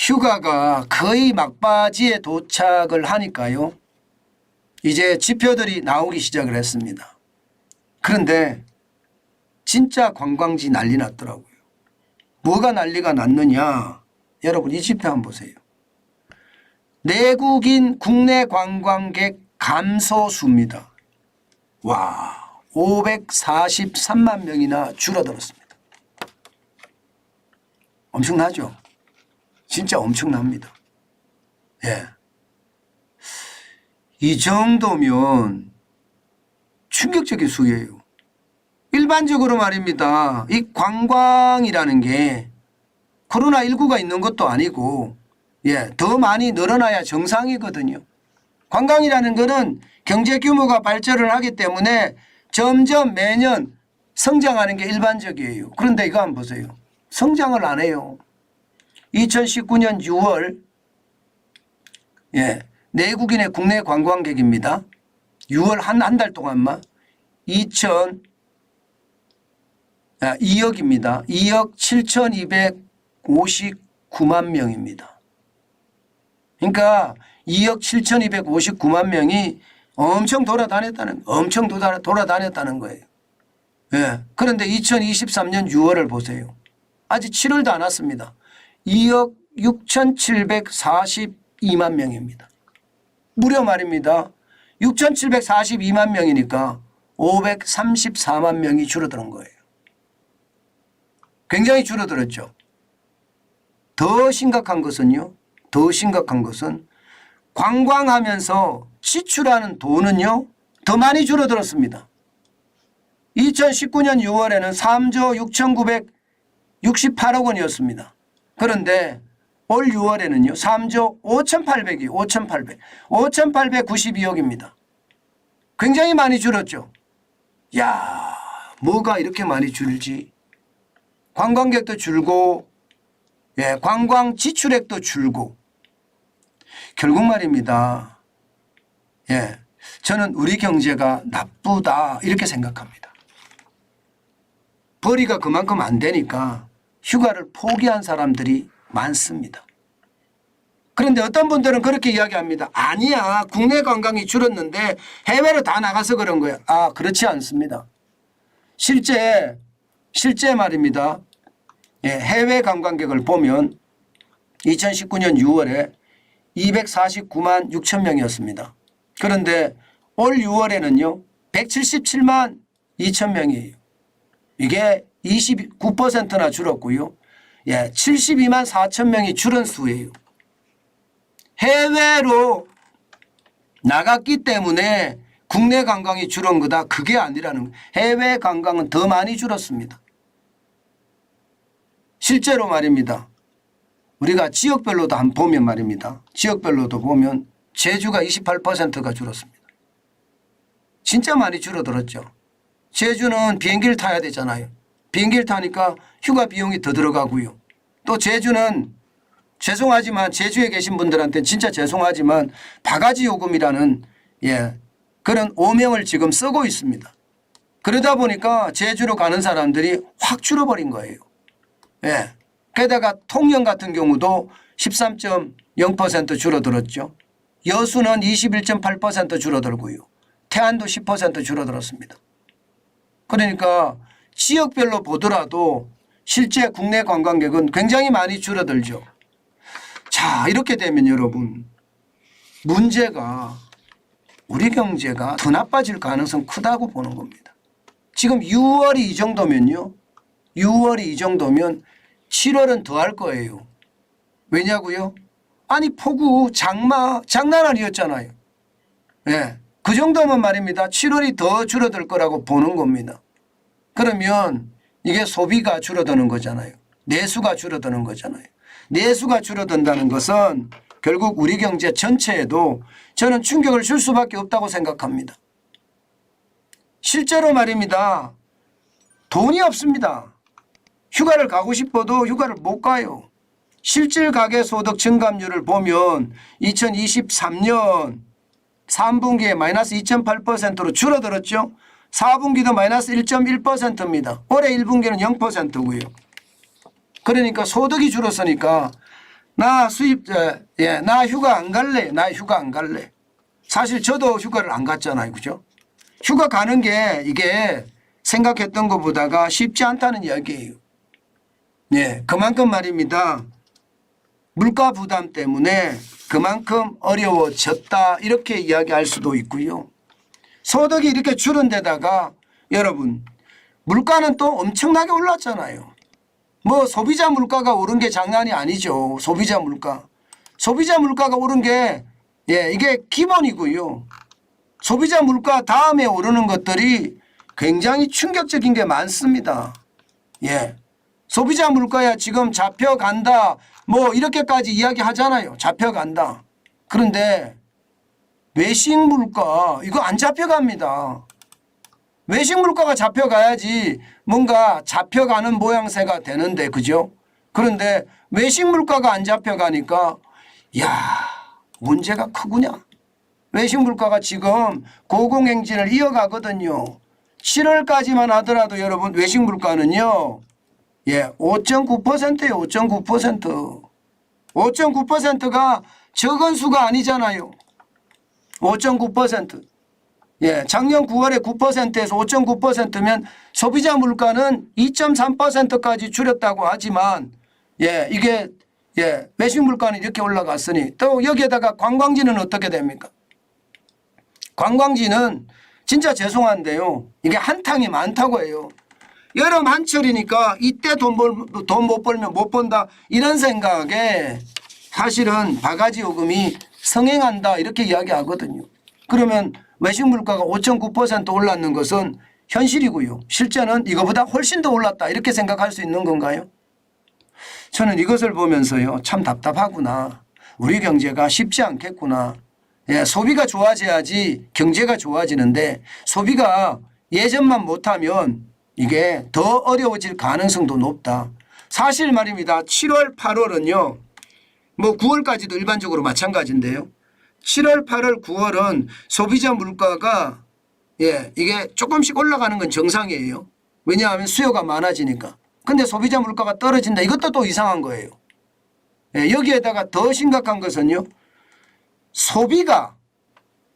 휴가가 거의 막바지에 도착을 하니까요. 이제 지표들이 나오기 시작을 했습니다. 그런데 진짜 관광지 난리 났더라고요. 뭐가 난리가 났느냐. 여러분 이 지표 한번 보세요. 내국인 국내 관광객 감소수입니다. 와, 543만 명이나 줄어들었습니다. 엄청나죠? 진짜 엄청납니다. 예. 이 정도면 충격적인 수예요. 일반적으로 말입니다. 이 관광이라는 게 코로나19가 있는 것도 아니고 더 많이 늘어나야 정상이거든요. 관광이라는 것은 경제 규모가 발전을 하기 때문에 점점 매년 성장하는 게 일반적이에요. 그런데 이거 한번 보세요. 성장을 안 해요. 2019년 6월 내국인의 국내 관광객입니다. 6월 한 달 동안만 2억입니다. 2억 7,259만 명입니다. 그러니까 2억 7,259만 명이 엄청 돌아다녔다는 거예요. 그런데 2023년 6월을 보세요. 아직 7월도 안 왔습니다. 2억 6,742만 명입니다. 무려 말입니다. 6,742만 명이니까 534만 명이 줄어드는 거예요. 굉장히 줄어들었죠. 더 심각한 것은 관광하면서 지출하는 돈은요 더 많이 줄어들었습니다. 2019년 6월에는 3조 6,968억 원이었습니다. 그런데 올 6월에는요 3조 5,892억입니다. 굉장히 많이 줄었죠. 야, 뭐가 이렇게 많이 줄지. 관광객도 줄고 관광 지출액도 줄고 결국 말입니다. 저는 우리 경제가 나쁘다 이렇게 생각합니다. 벌이가 그만큼 안 되니까 휴가를 포기한 사람들이 많습니다. 그런데 어떤 분들은 그렇게 이야기합니다. 아니야, 국내 관광이 줄었는데 해외로 다 나가서 그런 거야. 아, 그렇지 않습니다. 실제 말입니다. 해외 관광객을 보면 2019년 6월에 249만 6천 명이었습니다. 그런데 올 6월에는요 177만 2천 명이에요. 이게 29%나 줄었고요. 72만 4천 명이 줄은 수예요. 해외로 나갔기 때문에 국내 관광이 줄은 거다. 그게 아니라는 거예요. 해외 관광은 더 많이 줄었습니다. 실제로 말입니다. 우리가 지역별로도 한번 보면 말입니다. 지역별로도 보면 제주가 28%가 줄었습니다. 진짜 많이 줄어들었죠. 제주는 비행기를 타야 되잖아요. 비행기를 타니까 휴가 비용이 더 들어가고요. 또 제주는 죄송하지만 제주에 계신 분들한테는 진짜 죄송하지만 바가지 요금이라는 그런 오명을 지금 쓰고 있습니다. 그러다 보니까 제주로 가는 사람들이 확 줄어버린 거예요. 게다가 통영 같은 경우도 13.0% 줄어들었죠. 여수는 21.8% 줄어들고요. 태안도 10% 줄어들었습니다. 그러니까 지역별로 보더라도 실제 국내 관광객은 굉장히 많이 줄어들죠. 자, 이렇게 되면 여러분 문제가 우리 경제가 더 나빠질 가능성 크다고 보는 겁니다. 지금 6월이 이 정도면요. 6월이 이 정도면 7월은 더 할 거예요. 왜냐고요? 아니 폭우 장난 아니었잖아요. 그 정도면 말입니다. 7월이 더 줄어들 거라고 보는 겁니다. 그러면 이게 소비가 줄어드는 거잖아요. 내수가 줄어드는 거잖아요. 내수가 줄어든다는 것은 결국 우리 경제 전체에도 저는 충격을 줄 수밖에 없다고 생각합니다. 실제로 말입니다. 돈이 없습니다. 휴가를 가고 싶어도 휴가를 못 가요. 실질 가계소득 증감률을 보면 2023년 3분기에 마이너스 2.8%로 줄어들었죠. 4분기도 마이너스 1.1%입니다. 올해 1분기는 0%고요. 그러니까 소득이 줄었으니까 나 수입자, 예, 나 휴가 안 갈래. 나 휴가 안 갈래. 사실 저도 휴가를 안 갔잖아요. 그죠? 휴가 가는 게 이게 생각했던 것보다가 쉽지 않다는 이야기예요. 예, 그만큼 말입니다. 물가 부담 때문에 그만큼 어려워졌다. 이렇게 이야기할 수도 있고요. 소득이 이렇게 줄은 데다가 여러분 물가는 또 엄청나게 올랐잖아요. 뭐 소비자 물가가 오른 게 장난이 아니죠. 소비자 물가. 소비자 물가가 오른 게 예, 이게 기본이고요. 소비자 물가 다음에 오르는 것들이 굉장히 충격적인 게 많습니다. 예. 소비자 물가야 지금 잡혀간다. 뭐 이렇게까지 이야기하잖아요. 잡혀간다. 그런데 외식 물가 이거 안 잡혀갑니다. 외식 물가가 잡혀가야지 뭔가 잡혀가는 모양새가 되는데 그죠? 그런데 외식 물가가 안 잡혀가니까 야 문제가 크구냐. 외식 물가가 지금 고공행진을 이어가거든요. 7월까지만 하더라도 여러분 외식 물가는요. 예, 5.9%예요. 5.9%. 5.9%가 적은 수가 아니잖아요. 5.9%. 예, 작년 9월에 9%에서 5.9%면 소비자 물가는 2.3%까지 줄였다고 하지만 예, 이게 예, 외식 물가는 이렇게 올라갔으니 또 여기에다가 관광지는 어떻게 됩니까? 관광지는 진짜 죄송한데요. 이게 한탕이 많다고 해요. 여름 한철이니까 이때 돈 못 벌면 못 번다 이런 생각에 사실은 바가지 요금이 성행한다 이렇게 이야기하거든요. 그러면 외식 물가가 5.9% 올랐는 것은 현실이고요. 실제는 이거보다 훨씬 더 올랐다 이렇게 생각할 수 있는 건가요? 저는 이것을 보면서요. 참 답답하구나. 우리 경제가 쉽지 않겠구나. 예, 소비가 좋아져야지 경제가 좋아지는데 소비가 예전만 못하면 이게 더 어려워질 가능성도 높다. 사실 말입니다. 7월 8월은요. 뭐 9월까지도 일반적으로 마찬가지인데요. 7월 8월 9월은 소비자 물가가 예, 이게 조금씩 올라가는 건 정상이에요. 왜냐하면 수요가 많아지니까. 근데 소비자 물가가 떨어진다. 이것도 또 이상한 거예요. 예, 여기에다가 더 심각한 것은요. 소비가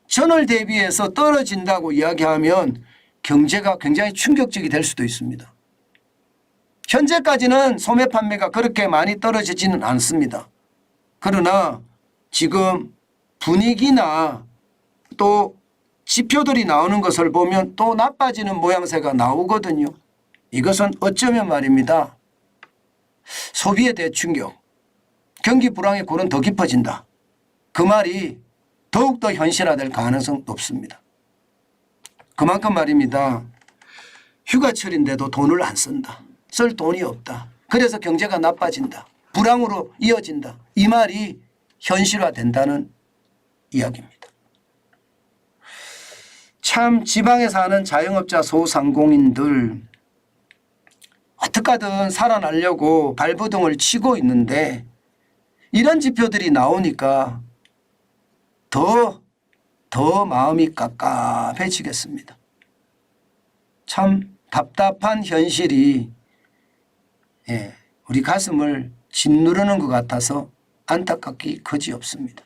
전월 대비해서 떨어진다고 이야기하면 경제가 굉장히 충격적이 될 수도 있습니다. 현재까지는 소매 판매가 그렇게 많이 떨어지지는 않습니다. 그러나 지금 분위기나 또 지표들이 나오는 것을 보면 또 나빠지는 모양새가 나오거든요. 이것은 어쩌면 말입니다. 소비에 대해 충격, 경기 불황의 골은 더 깊어진다. 그 말이 더욱더 현실화될 가능성이 높습니다. 그만큼 말입니다. 휴가철인데도 돈을 안 쓴다. 쓸 돈이 없다. 그래서 경제가 나빠진다. 불황으로 이어진다. 이 말이 현실화된다는 이야기입니다. 참 지방에 사는 자영업자 소상공인들 어떻게든 살아나려고 발버둥을 치고 있는데 이런 지표들이 나오니까 더 마음이 깝깝해지겠습니다. 참 답답한 현실이 예, 우리 가슴을 짓누르는 것 같아서 안타깝기 그지없습니다.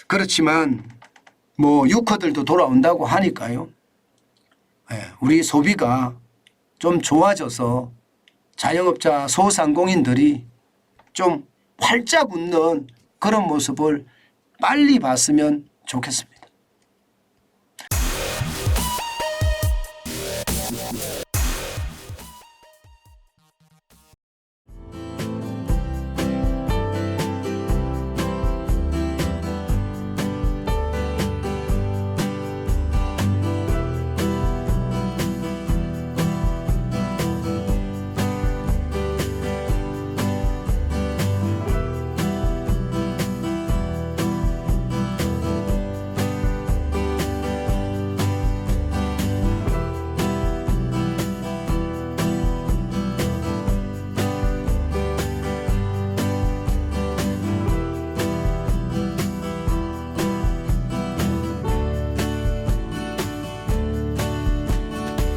그렇지만 뭐 유커들도 돌아온다고 하니까요. 예, 우리 소비가 좀 좋아져서 자영업자 소상공인들이 좀 활짝 웃는 그런 모습을 빨리 봤으면 좋겠습니다.